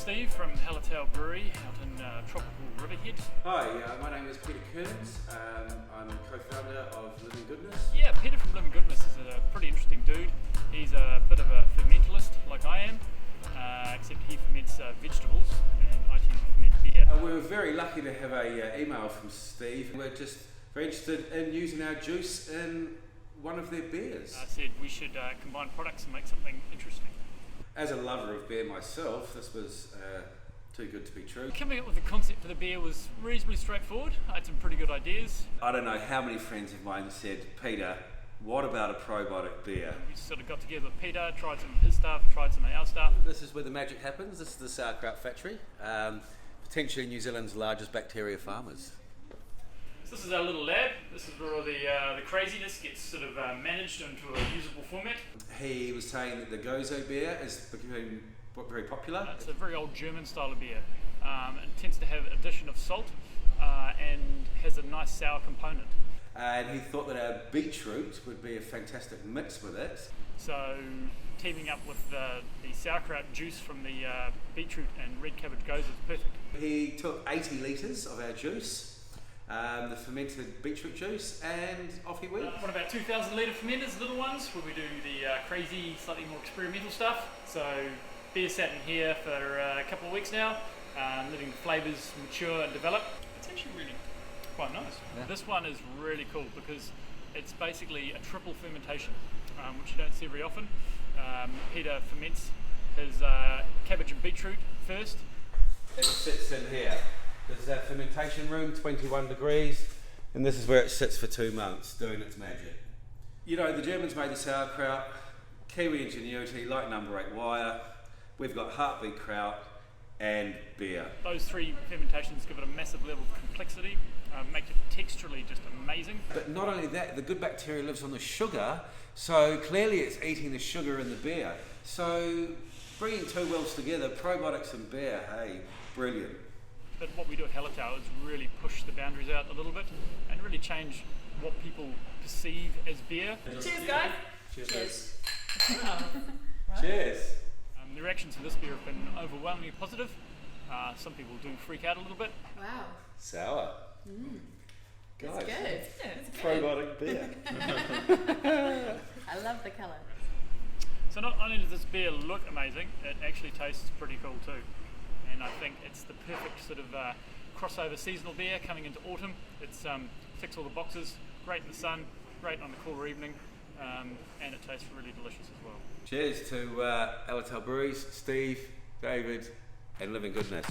Steve from Hallertau Brewery out in tropical Riverhead. Hi, my name is Peter Kearns. I'm co-founder of Living Goodness. Yeah, Peter from Living Goodness is a pretty interesting dude. He's a bit of a fermentalist like I am, except he ferments vegetables and I tend to ferment beer. We were very lucky to have an email from Steve. We're just very interested in using our juice in one of their beers. I said we should combine products and make something interesting. As a lover of beer myself, this was too good to be true. Coming up with the concept for the beer was reasonably straightforward. I had some pretty good ideas. I don't know how many friends of mine said, Peter, what about a probiotic beer? We sort of got together with Peter, tried some of his stuff, tried some of our stuff. This is where the magic happens. This is the sauerkraut factory, potentially New Zealand's largest bacteria farmers. So this is our little lab. This is where all the craziness gets sort of managed into a usable format. He was saying that the Gose beer is becoming very popular. It's a very old German style of beer. It tends to have addition of salt and has a nice sour component. And he thought that our beetroot would be a fantastic mix with it. So teaming up with the sauerkraut juice from the beetroot and red cabbage Gose is perfect. He took 80 litres of our juice, the fermented beetroot juice, and off he went. One of our 2,000 litre fermenters, little ones, where we do the crazy, slightly more experimental stuff. So beer sat in here for a couple of weeks now, letting the flavours mature and develop. It's actually really quite nice. Yeah. This one is really cool because it's basically a triple fermentation, which you don't see very often. Peter ferments his cabbage and beetroot first. It sits in here. This is our fermentation room, 21 degrees, and this is where it sits for 2 months, doing its magic. You know, the Germans made the sauerkraut, Kiwi ingenuity, light number 8 wire. We've got HeartBeet Kraut and beer. Those 3 fermentations give it a massive level of complexity, make it texturally just amazing. But not only that, the good bacteria lives on the sugar, so clearly it's eating the sugar in the beer. So bringing 2 worlds together, probiotics and beer, hey, brilliant. But what we do at Hallertau is really push the boundaries out a little bit and really change what people perceive as beer. Cheers, guys. Cheers. Wow. Cheers. The reactions to this beer have been overwhelmingly positive. Some people do freak out a little bit. Wow. Sour. It's Guys, good. It's good. probiotic beer. I love the colour. So not only does this beer look amazing, it actually tastes pretty cool too. And I think it's the perfect sort of crossover seasonal beer coming into autumn. It's ticks all the boxes, great in the sun, great on a cooler evening, and it tastes really delicious as well. Cheers to Hallertau Breweries, Steve, David, and Living Goodness.